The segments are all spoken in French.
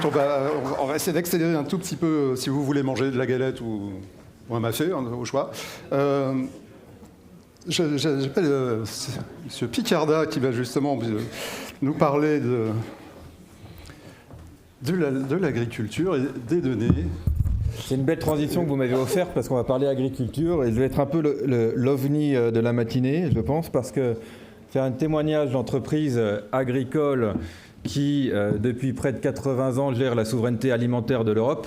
on va essayer d'accélérer un tout petit peu si vous voulez manger de la galette ou un mafé, au choix. J'appelle M. Picarda qui va justement nous parler de l'agriculture et des données. C'est une belle transition que vous m'avez offerte parce qu'on va parler agriculture et je vais être un peu l'ovni de la matinée, je pense, parce que faire un témoignage d'entreprise agricole qui, depuis près de 80 ans, gère la souveraineté alimentaire de l'Europe,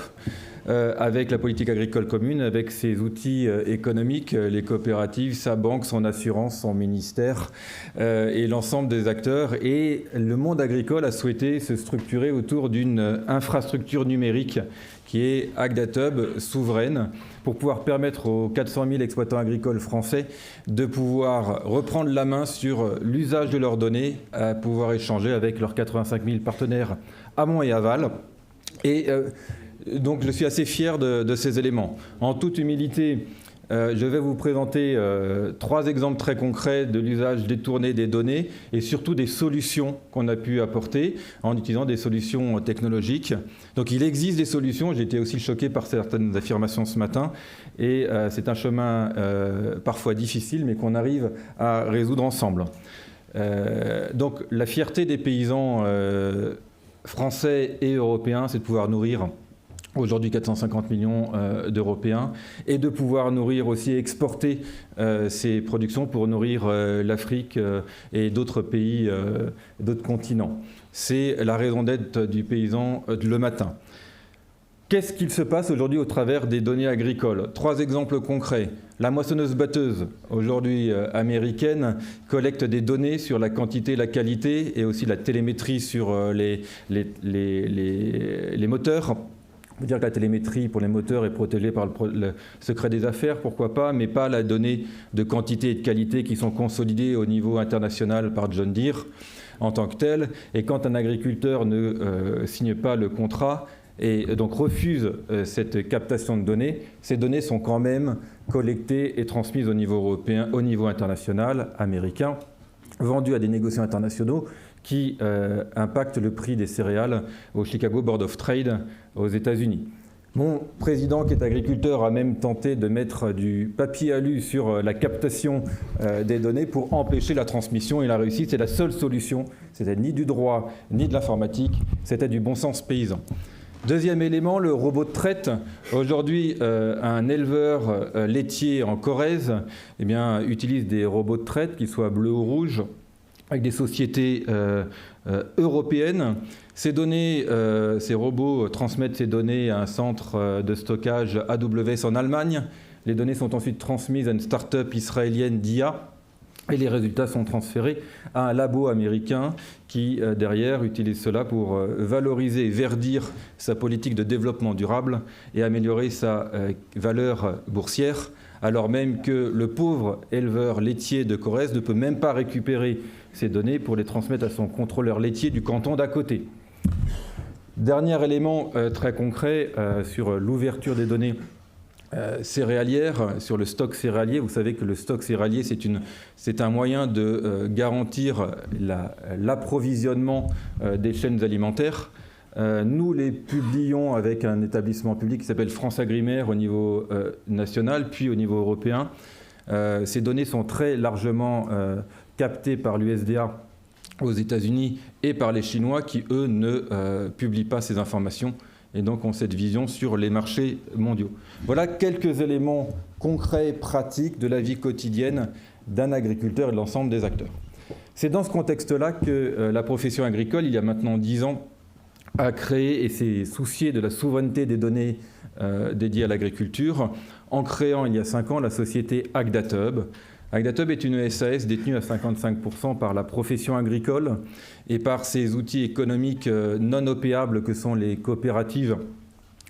avec la politique agricole commune, avec ses outils économiques, les coopératives, sa banque, son assurance, son ministère et l'ensemble des acteurs. Et le monde agricole a souhaité se structurer autour d'une infrastructure numérique qui est Agdatub, souveraine, pour pouvoir permettre aux 400 000 exploitants agricoles français de pouvoir reprendre la main sur l'usage de leurs données, à pouvoir échanger avec leurs 85 000 partenaires amont et aval. Et donc je suis assez fier de ces éléments. En toute humilité, je vais vous présenter 3 exemples très concrets de l'usage détourné des données et surtout des solutions qu'on a pu apporter en utilisant des solutions technologiques. Donc il existe des solutions, j'ai été aussi choqué par certaines affirmations ce matin et c'est un chemin parfois difficile mais qu'on arrive à résoudre ensemble. Donc la fierté des paysans français et européens, c'est de pouvoir nourrir aujourd'hui 450 millions d'Européens, et de pouvoir nourrir aussi, exporter ces productions pour nourrir l'Afrique et d'autres pays, d'autres continents. C'est la raison d'être du paysan le matin. Qu'est-ce qu'il se passe aujourd'hui au travers des données agricoles? 3 exemples concrets. La moissonneuse-batteuse, aujourd'hui américaine, collecte des données sur la quantité et la qualité, et aussi la télémétrie sur les moteurs. On peut dire que la télémétrie pour les moteurs est protégée par le secret des affaires, pourquoi pas, mais pas la donnée de quantité et de qualité qui sont consolidées au niveau international par John Deere en tant que tel. Et quand un agriculteur ne signe pas le contrat et donc refuse cette captation de données, ces données sont quand même collectées et transmises au niveau européen, au niveau international, américain, vendues à des négociants internationaux qui impacte le prix des céréales au Chicago Board of Trade aux États-Unis. Mon président, qui est agriculteur, a même tenté de mettre du papier alu sur la captation des données pour empêcher la transmission. Il a réussi, c'est la seule solution. C'était ni du droit, ni de l'informatique, c'était du bon sens paysan. Deuxième élément, le robot de traite. Aujourd'hui, un éleveur laitier en Corrèze utilise des robots de traite, qu'ils soient bleus ou rouges, avec des sociétés européennes. Ces données, ces robots transmettent ces données à un centre de stockage AWS en Allemagne. Les données sont ensuite transmises à une start-up israélienne d'IA et les résultats sont transférés à un labo américain qui, derrière, utilise cela pour valoriser et verdir sa politique de développement durable et améliorer sa valeur boursière, alors même que le pauvre éleveur laitier de Corrèze ne peut même pas récupérer ces données pour les transmettre à son contrôleur laitier du canton d'à côté. Dernier élément très concret sur l'ouverture des données céréalières, sur le stock céréalier. Vous savez que le stock céréalier, c'est un moyen de garantir l'approvisionnement des chaînes alimentaires. Nous les publions avec un établissement public qui s'appelle France Agrimaire au niveau national, puis au niveau européen. Ces données sont très largement captées par l'USDA aux États-Unis et par les Chinois qui, eux, ne publient pas ces informations et donc ont cette vision sur les marchés mondiaux. Voilà quelques éléments concrets, pratiques de la vie quotidienne d'un agriculteur et de l'ensemble des acteurs. C'est dans ce contexte-là que la profession agricole, il y a maintenant 10 ans, a créé et s'est soucié de la souveraineté des données dédiées à l'agriculture en créant il y a 5 ans la société Agdatub. Agdatub est une SAS détenue à 55% par la profession agricole et par ses outils économiques non opéables que sont les coopératives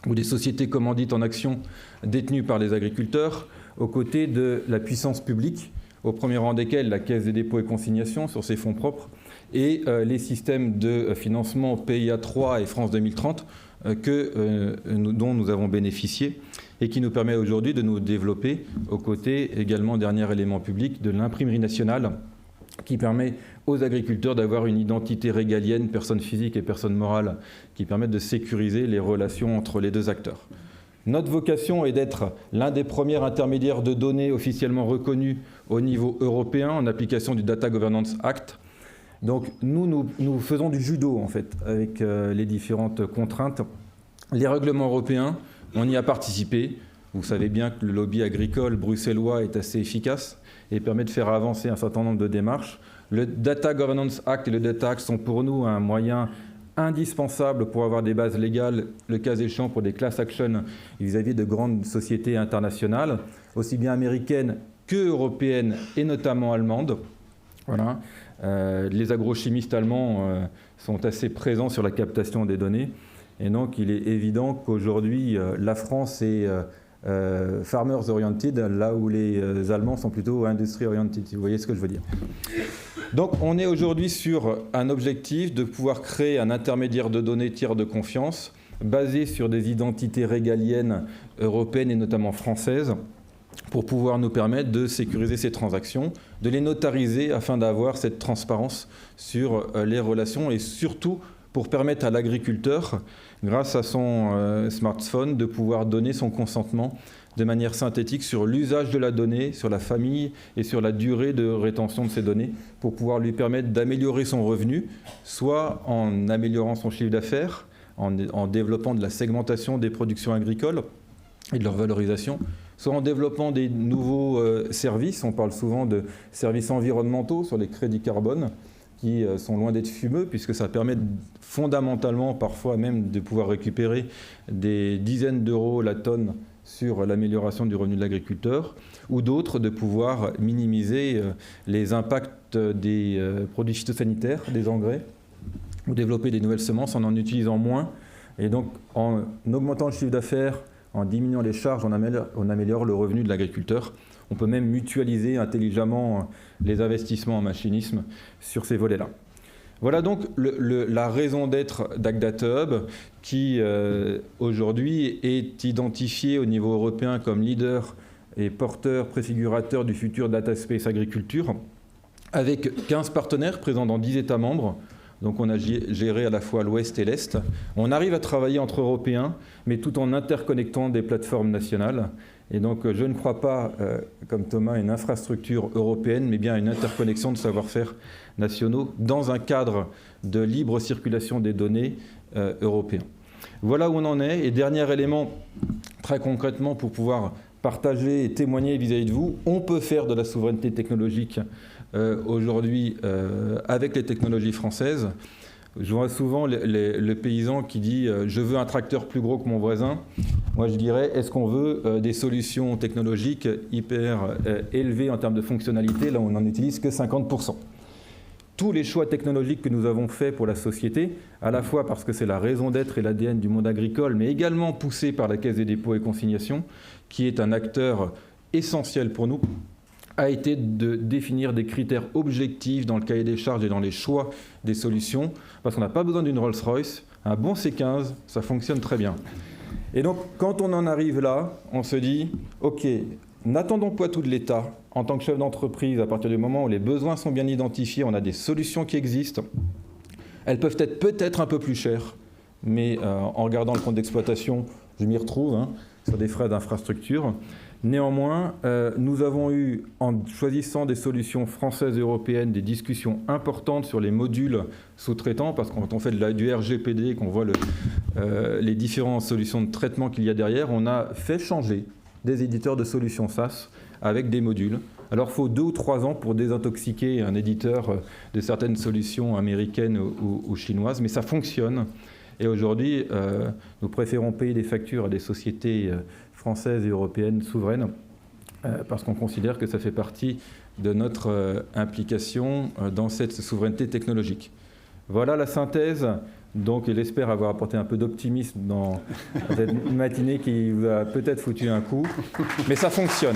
ou des sociétés commandites en action détenues par les agriculteurs, aux côtés de la puissance publique, au premier rang desquels la Caisse des dépôts et consignations sur ses fonds propres et les systèmes de financement PIA 3 et France 2030 dont nous avons bénéficié et qui nous permet aujourd'hui de nous développer aux côtés également, dernier élément public, de l'imprimerie nationale qui permet aux agriculteurs d'avoir une identité régalienne, personnes physiques et personnes morales, qui permettent de sécuriser les relations entre les deux acteurs. Notre vocation est d'être l'un des premiers intermédiaires de données officiellement reconnus au niveau européen en application du Data Governance Act. Donc nous faisons du judo en fait avec les différentes contraintes. Les règlements européens, on y a participé. Vous savez bien que le lobby agricole bruxellois est assez efficace et permet de faire avancer un certain nombre de démarches. Le Data Governance Act et le Data Act sont pour nous un moyen indispensable pour avoir des bases légales, le cas échéant pour des class actions vis-à-vis de grandes sociétés internationales, aussi bien américaines que européennes et notamment allemandes. Voilà. Les agrochimistes allemands sont assez présents sur la captation des données. Et donc, il est évident qu'aujourd'hui, la France est farmers oriented, là où les Allemands sont plutôt industry oriented, si vous voyez ce que je veux dire. Donc, on est aujourd'hui sur un objectif de pouvoir créer un intermédiaire de données tiers de confiance basé sur des identités régaliennes européennes et notamment françaises pour pouvoir nous permettre de sécuriser ces transactions, de les notariser afin d'avoir cette transparence sur les relations et surtout pour permettre à l'agriculteur, grâce à son smartphone, de pouvoir donner son consentement de manière synthétique sur l'usage de la donnée, sur la famille et sur la durée de rétention de ces données pour pouvoir lui permettre d'améliorer son revenu, soit en améliorant son chiffre d'affaires, en développant de la segmentation des productions agricoles et de leur valorisation, soit en développant des nouveaux services. On parle souvent de services environnementaux sur les crédits carbone, qui sont loin d'être fumeux, puisque ça permet fondamentalement, parfois même, de pouvoir récupérer des dizaines d'euros la tonne sur l'amélioration du revenu de l'agriculteur, ou d'autres de pouvoir minimiser les impacts des produits phytosanitaires, des engrais, ou développer des nouvelles semences en utilisant moins. Et donc, en augmentant le chiffre d'affaires, en diminuant les charges, on améliore le revenu de l'agriculteur. On peut même mutualiser intelligemment les investissements en machinisme sur ces volets-là. Voilà donc la raison d'être d'AgData Hub, qui aujourd'hui est identifié au niveau européen comme leader et porteur, préfigurateur du futur Data Space Agriculture, avec 15 partenaires présents dans 10 États membres. Donc on a géré à la fois l'Ouest et l'Est. On arrive à travailler entre Européens, mais tout en interconnectant des plateformes nationales. Et donc je ne crois pas, comme Thomas, une infrastructure européenne, mais bien une interconnexion de savoir-faire nationaux dans un cadre de libre circulation des données européens. Voilà où on en est. Et dernier élément, très concrètement, pour pouvoir partager et témoigner vis-à-vis de vous, on peut faire de la souveraineté technologique aujourd'hui avec les technologies françaises. Je vois souvent le paysan qui dit « je veux un tracteur plus gros que mon voisin ». Moi, je dirais « est-ce qu'on veut des solutions technologiques hyper élevées en termes de fonctionnalité ?» Là, on n'en utilise que 50%. Tous les choix technologiques que nous avons faits pour la société, à la fois parce que c'est la raison d'être et l'ADN du monde agricole, mais également poussé par la Caisse des dépôts et consignations, qui est un acteur essentiel pour nous, a été de définir des critères objectifs dans le cahier des charges et dans les choix des solutions, parce qu'on n'a pas besoin d'une Rolls-Royce. Un bon C15, ça fonctionne très bien. Et donc, quand on en arrive là, on se dit, OK, n'attendons pas tout de l'État. En tant que chef d'entreprise, à partir du moment où les besoins sont bien identifiés, on a des solutions qui existent. Elles peuvent être peut-être un peu plus chères, mais en regardant le compte d'exploitation, je m'y retrouve, sur des frais d'infrastructure. Néanmoins, nous avons eu, en choisissant des solutions françaises et européennes, des discussions importantes sur les modules sous-traitants, parce que quand on fait du RGPD, qu'on voit les différentes solutions de traitement qu'il y a derrière, on a fait changer des éditeurs de solutions SaaS avec des modules. Alors, il faut 2 ou 3 ans pour désintoxiquer un éditeur de certaines solutions américaines ou chinoises, mais ça fonctionne. Et aujourd'hui, nous préférons payer des factures à des sociétés françaises et européennes souveraines parce qu'on considère que ça fait partie de notre implication dans cette souveraineté technologique. Voilà la synthèse. Donc, il espère avoir apporté un peu d'optimisme dans cette matinée qui vous a peut-être foutu un coup. Mais ça fonctionne.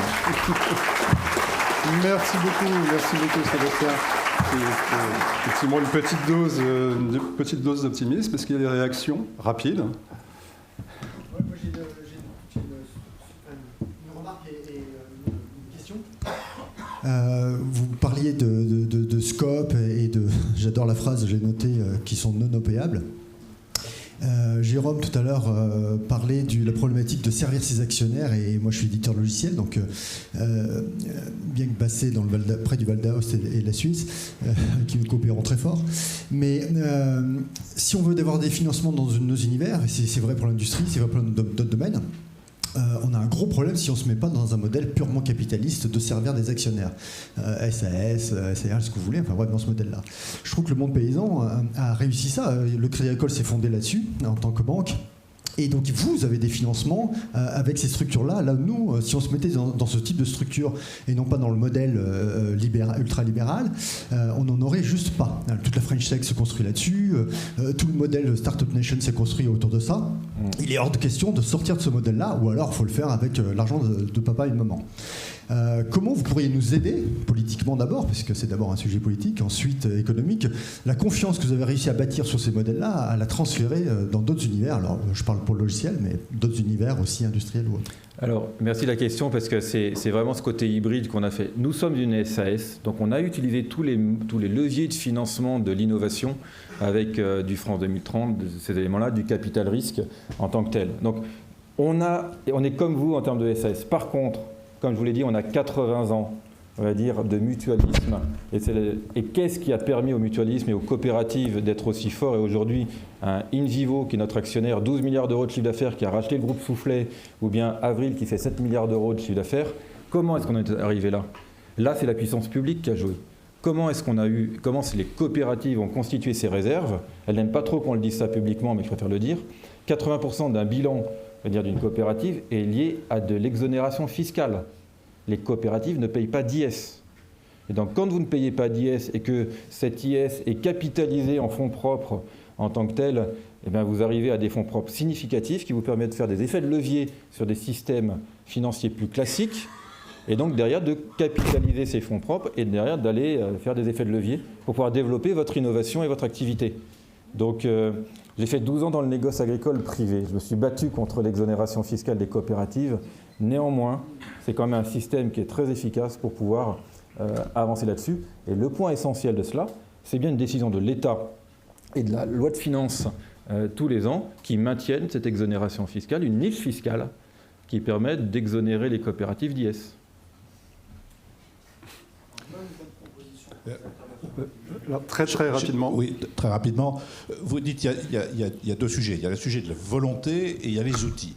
Merci beaucoup Sébastien. C'est effectivement une petite dose d'optimisme. Est-ce qu'il y a des réactions rapides ? Moi, j'ai une remarque et une question. Vous parliez de scope et de, j'adore la phrase, j'ai noté, qui sont non opéables. Jérôme tout à l'heure parlait de la problématique de servir ses actionnaires, et moi je suis éditeur de logiciel, donc bien que basé dans près du Val d'Aoste et la Suisse, qui nous coopérons très fort, mais si on veut avoir des financements dans nos univers, et c'est vrai pour l'industrie, c'est vrai pour d'autres domaines, on a un gros problème si on ne se met pas dans un modèle purement capitaliste de servir des actionnaires. SAS, SAR, ce que vous voulez, enfin bref, dans ce modèle-là. Je trouve que le monde paysan a réussi ça. Le Crédit Agricole s'est fondé là-dessus, en tant que banque. Et donc vous avez des financements avec ces structures-là. Là, nous, si on se mettait dans ce type de structure et non pas dans le modèle ultra-libéral, on n'en aurait juste pas. Toute la French Tech se construit là-dessus, tout le modèle Startup Nation s'est construit autour de ça. Il est hors de question de sortir de ce modèle-là, ou alors il faut le faire avec l'argent de papa et de maman. Comment vous pourriez nous aider, politiquement d'abord, parce que c'est d'abord un sujet politique, ensuite économique, la confiance que vous avez réussi à bâtir sur ces modèles-là, à la transférer dans d'autres univers. Alors, je parle pour le logiciel, mais d'autres univers aussi industriels ou autres. Alors, merci de la question, parce que c'est vraiment ce côté hybride qu'on a fait. Nous sommes une SAS, donc on a utilisé tous les leviers de financement de l'innovation avec du France 2030, ces éléments-là, du capital risque en tant que tel. Donc, on est comme vous en termes de SAS. Par contre, comme je vous l'ai dit, on a 80 ans, on va dire, de mutualisme. Et qu'est-ce qui a permis au mutualisme et aux coopératives d'être aussi forts? Et aujourd'hui, un InVivo, qui est notre actionnaire, 12 milliards d'euros de chiffre d'affaires, qui a racheté le groupe Soufflet, ou bien Avril, qui fait 7 milliards d'euros de chiffre d'affaires, comment est-ce qu'on est arrivé là? Là, c'est la puissance publique qui a joué. Comment les coopératives ont constitué ces réserves? Elles n'aiment pas trop qu'on le dise ça publiquement, mais je préfère le dire. 80% d'un bilan, d'une coopérative, est lié à de l'exonération fiscale. Les coopératives ne payent pas d'IS. Et donc, quand vous ne payez pas d'IS et que cet IS est capitalisé en fonds propres en tant que tel, eh bien, vous arrivez à des fonds propres significatifs qui vous permettent de faire des effets de levier sur des systèmes financiers plus classiques, et donc derrière de capitaliser ces fonds propres et derrière d'aller faire des effets de levier pour pouvoir développer votre innovation et votre activité. Donc, j'ai fait 12 ans dans le négoce agricole privé. Je me suis battu contre l'exonération fiscale des coopératives. Néanmoins, c'est quand même un système qui est très efficace pour pouvoir avancer là-dessus. Et le point essentiel de cela, c'est bien une décision de l'État et de la loi de finances tous les ans qui maintiennent cette exonération fiscale, une niche fiscale qui permet d'exonérer les coopératives d'IS. Alors, très rapidement. Oui, très rapidement. Vous dites qu'il y a deux sujets. Il y a le sujet de la volonté et il y a les outils.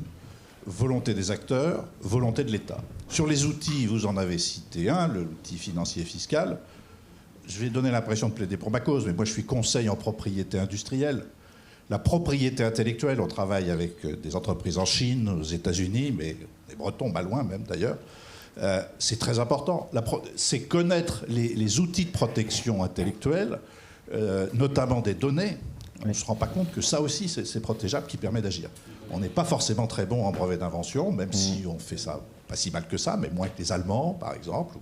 Volonté des acteurs, volonté de l'État. Sur les outils, vous en avez cité un, l'outil financier fiscal. Je vais donner l'impression de plaider pour ma cause, mais moi je suis conseil en propriété industrielle. La propriété intellectuelle, on travaille avec des entreprises en Chine, aux États-Unis, mais les Bretons, pas loin même d'ailleurs. C'est très important. C'est connaître les outils de protection intellectuelle, notamment des données. On ne se rend pas compte que ça aussi, c'est protégeable, qui permet d'agir. On n'est pas forcément très bon en brevet d'invention, même si on fait ça pas si mal que ça, mais moins que les Allemands, par exemple, ou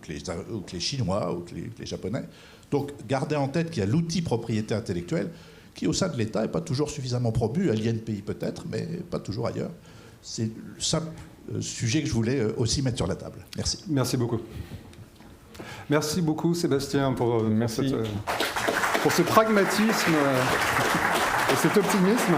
que les Chinois, ou que les Japonais. Donc, gardez en tête qu'il y a l'outil propriété intellectuelle qui, au sein de l'État, n'est pas toujours suffisamment promu, à l'INPI peut-être, mais pas toujours ailleurs. C'est le simple sujet que je voulais aussi mettre sur la table. Merci. Merci beaucoup. Merci beaucoup, Sébastien, pour ce pragmatisme et cet optimisme.